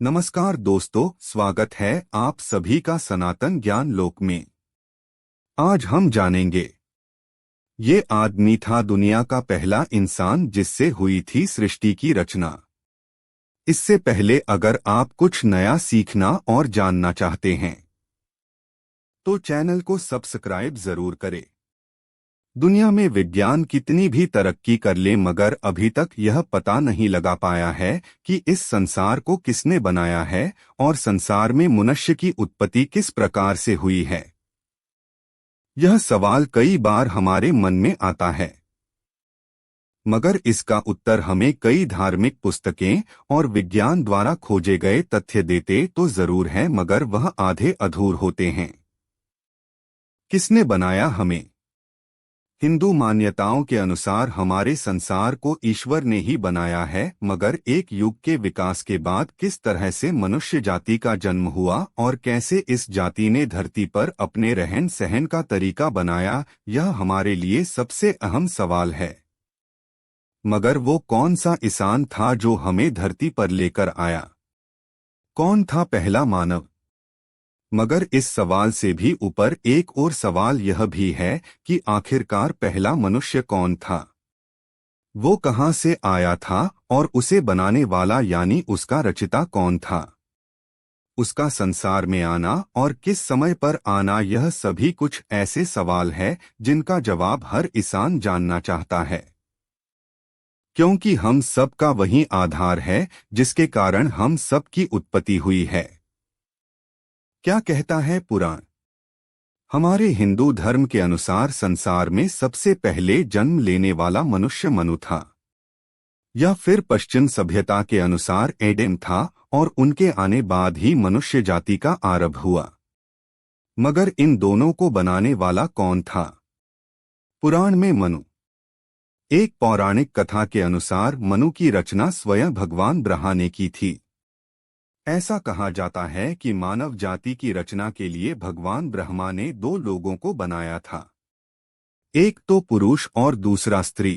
नमस्कार दोस्तों, स्वागत है आप सभी का सनातन ज्ञान लोक में। आज हम जानेंगे, ये आदमी था दुनिया का पहला इंसान जिससे हुई थी सृष्टि की रचना। इससे पहले अगर आप कुछ नया सीखना और जानना चाहते हैं तो चैनल को सब्सक्राइब जरूर करें। दुनिया में विज्ञान कितनी भी तरक्की कर ले मगर अभी तक यह पता नहीं लगा पाया है कि इस संसार को किसने बनाया है और संसार में मनुष्य की उत्पत्ति किस प्रकार से हुई है। यह सवाल कई बार हमारे मन में आता है, मगर इसका उत्तर हमें कई धार्मिक पुस्तकें और विज्ञान द्वारा खोजे गए तथ्य देते तो जरूर है, मगर वह आधे अधूर होते हैं। किसने बनाया हमें? हिंदू मान्यताओं के अनुसार हमारे संसार को ईश्वर ने ही बनाया है, मगर एक युग के विकास के बाद किस तरह से मनुष्य जाति का जन्म हुआ और कैसे इस जाति ने धरती पर अपने रहन सहन का तरीका बनाया, यह हमारे लिए सबसे अहम सवाल है। मगर वो कौन सा इंसान था जो हमें धरती पर लेकर आया? कौन था पहला मानव? मगर इस सवाल से भी ऊपर एक और सवाल यह भी है कि आखिरकार पहला मनुष्य कौन था? वो कहाँ से आया था और उसे बनाने वाला यानी उसका रचिता कौन था? उसका संसार में आना और किस समय पर आना, यह सभी कुछ ऐसे सवाल है जिनका जवाब हर इंसान जानना चाहता है, क्योंकि हम सब का वही आधार है जिसके कारण हम सब की उत्पत्ति हुई है। क्या कहता है पुराण? हमारे हिंदू धर्म के अनुसार संसार में सबसे पहले जन्म लेने वाला मनुष्य मनु था, या फिर पश्चिम सभ्यता के अनुसार एडम था और उनके आने बाद ही मनुष्य जाति का आरंभ हुआ। मगर इन दोनों को बनाने वाला कौन था? पुराण में मनु। एक पौराणिक कथा के अनुसार मनु की रचना स्वयं भगवान ब्रह्मा ने की थी। ऐसा कहा जाता है कि मानव जाति की रचना के लिए भगवान ब्रह्मा ने दो लोगों को बनाया था, एक तो पुरुष और दूसरा स्त्री,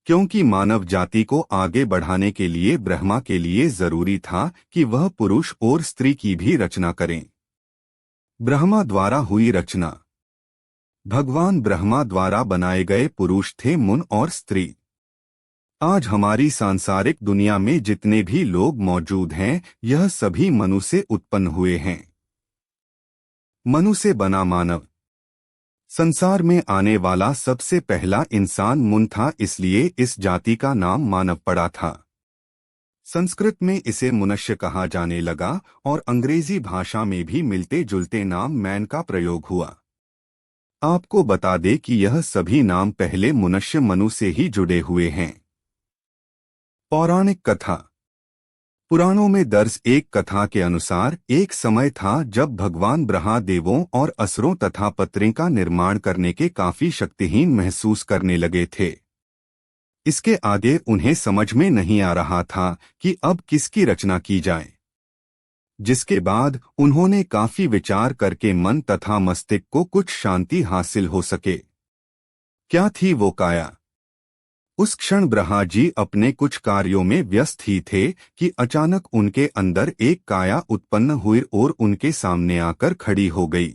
क्योंकि मानव जाति को आगे बढ़ाने के लिए ब्रह्मा के लिए जरूरी था कि वह पुरुष और स्त्री की भी रचना करें। ब्रह्मा द्वारा हुई रचना। भगवान ब्रह्मा द्वारा बनाए गए पुरुष थे मुन और स्त्री। आज हमारी सांसारिक दुनिया में जितने भी लोग मौजूद हैं, यह सभी मनु से उत्पन्न हुए हैं। मनु से बना मानव। संसार में आने वाला सबसे पहला इंसान मुन था, इसलिए इस जाति का नाम मानव पड़ा था। संस्कृत में इसे मनुष्य कहा जाने लगा और अंग्रेजी भाषा में भी मिलते जुलते नाम मैन का प्रयोग हुआ। आपको बता दें कि यह सभी नाम पहले मनुष्य मनु से ही जुड़े हुए हैं। पौराणिक कथा। पुराणों में दर्ज एक कथा के अनुसार एक समय था जब भगवान ब्रह्मा देवों और असुरों तथा पत्रों का निर्माण करने के काफी शक्तिहीन महसूस करने लगे थे। इसके आगे उन्हें समझ में नहीं आ रहा था कि अब किसकी रचना की जाए, जिसके बाद उन्होंने काफी विचार करके मन तथा मस्तिष्क को कुछ शांति हासिल हो सके। क्या थी वो काया? उस क्षण ब्रह्मा जी अपने कुछ कार्यों में व्यस्त ही थे कि अचानक उनके अंदर एक काया उत्पन्न हुई और उनके सामने आकर खड़ी हो गई,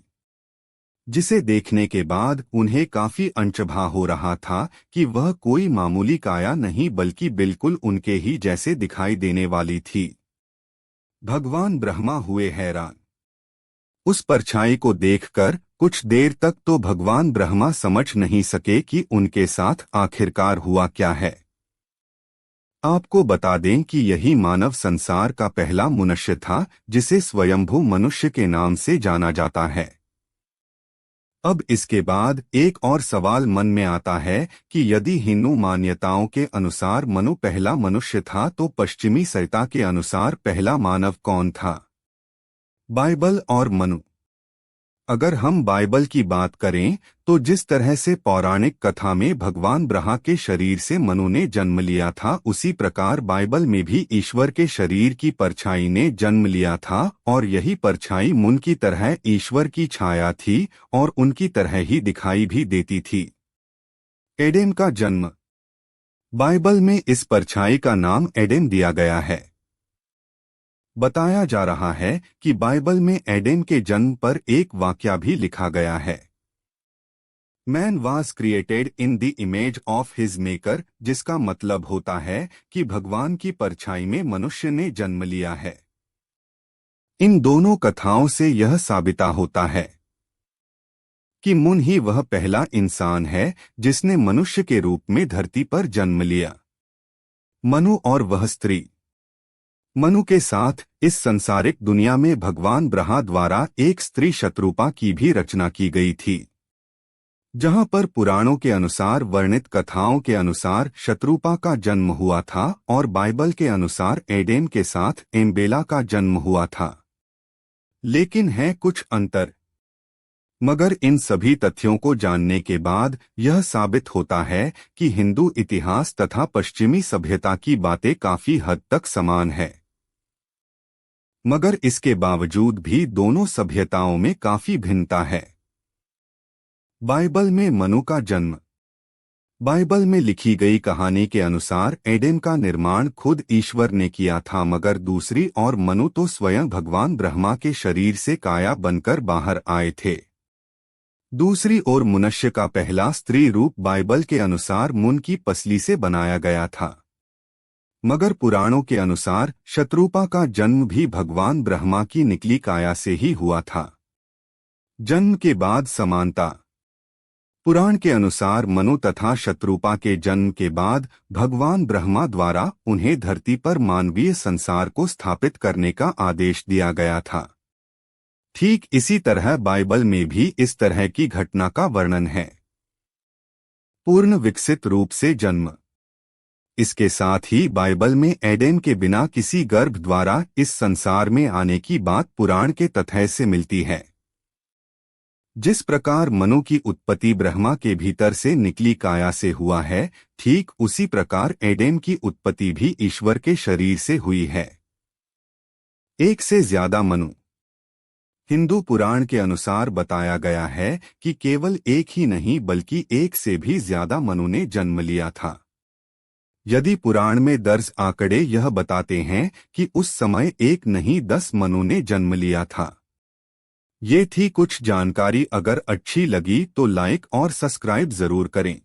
जिसे देखने के बाद उन्हें काफी अचंभा हो रहा था कि वह कोई मामूली काया नहीं बल्कि बिल्कुल उनके ही जैसे दिखाई देने वाली थी। भगवान ब्रह्मा हुए हैरान। उस परछाई को देखकर कुछ देर तक तो भगवान ब्रह्मा समझ नहीं सके कि उनके साथ आखिरकार हुआ क्या है। आपको बता दें कि यही मानव संसार का पहला मनुष्य था, जिसे स्वयंभू मनुष्य के नाम से जाना जाता है। अब इसके बाद एक और सवाल मन में आता है कि यदि हिंदू मान्यताओं के अनुसार मनु पहला मनुष्य था तो पश्चिमी सभ्यता के अनुसार पहला मानव कौन था? बाइबल और मनु। अगर हम बाइबल की बात करें तो जिस तरह से पौराणिक कथा में भगवान ब्रह्मा के शरीर से मनु ने जन्म लिया था, उसी प्रकार बाइबल में भी ईश्वर के शरीर की परछाई ने जन्म लिया था और यही परछाई मुन की तरह ईश्वर की छाया थी और उनकी तरह ही दिखाई भी देती थी। एडेम का जन्म। बाइबल में इस परछाई का नाम एडेम दिया गया है। बताया जा रहा है कि बाइबल में एडम के जन्म पर एक वाक्या भी लिखा गया है, man was created in the image of his maker, जिसका मतलब होता है कि भगवान की परछाई में मनुष्य ने जन्म लिया है। इन दोनों कथाओं से यह साबिता होता है कि मुन ही वह पहला इंसान है जिसने मनुष्य के रूप में धरती पर जन्म लिया। मनु और वह स्त्री। मनु के साथ इस संसारिक दुनिया में भगवान ब्रह्मा द्वारा एक स्त्री शत्रुपा की भी रचना की गई थी, जहां पर पुराणों के अनुसार वर्णित कथाओं के अनुसार शत्रुपा का जन्म हुआ था और बाइबल के अनुसार एडेम के साथ एम्बेला का जन्म हुआ था। लेकिन है कुछ अंतर। मगर इन सभी तथ्यों को जानने के बाद यह साबित होता है कि हिंदू इतिहास तथा पश्चिमी सभ्यता की बातें काफी हद तक समान है। मगर इसके बावजूद भी दोनों सभ्यताओं में काफी भिन्नता है। बाइबल में मनु का जन्म। बाइबल में लिखी गई कहानी के अनुसार एडेम का निर्माण खुद ईश्वर ने किया था, मगर दूसरी ओर मनु तो स्वयं भगवान ब्रह्मा के शरीर से काया बनकर बाहर आए थे। दूसरी ओर मनुष्य का पहला स्त्री रूप बाइबल के अनुसार मुन की पसली से बनाया गया था, मगर पुराणों के अनुसार शत्रुपा का जन्म भी भगवान ब्रह्मा की निकली काया से ही हुआ था। जन्म के बाद समानता। पुराण के अनुसार मनु तथा शत्रुपा के जन्म के बाद भगवान ब्रह्मा द्वारा उन्हें धरती पर मानवीय संसार को स्थापित करने का आदेश दिया गया था। ठीक इसी तरह बाइबल में भी इस तरह की घटना का वर्णन है। पूर्ण विकसित रूप से जन्म। इसके साथ ही बाइबल में एडेम के बिना किसी गर्भ द्वारा इस संसार में आने की बात पुराण के तथ्य से मिलती है। जिस प्रकार मनु की उत्पत्ति ब्रह्मा के भीतर से निकली काया से हुआ है, ठीक उसी प्रकार एडेम की उत्पत्ति भी ईश्वर के शरीर से हुई है। एक से ज्यादा मनु। हिंदू पुराण के अनुसार बताया गया है कि केवल एक ही नहीं बल्कि एक से भी ज्यादा मनु ने जन्म लिया था। यदि पुराण में दर्ज आंकड़े यह बताते हैं कि उस समय एक नहीं 10 मनु ने जन्म लिया था। ये थी कुछ जानकारी। अगर अच्छी लगी तो लाइक और सब्सक्राइब जरूर करें।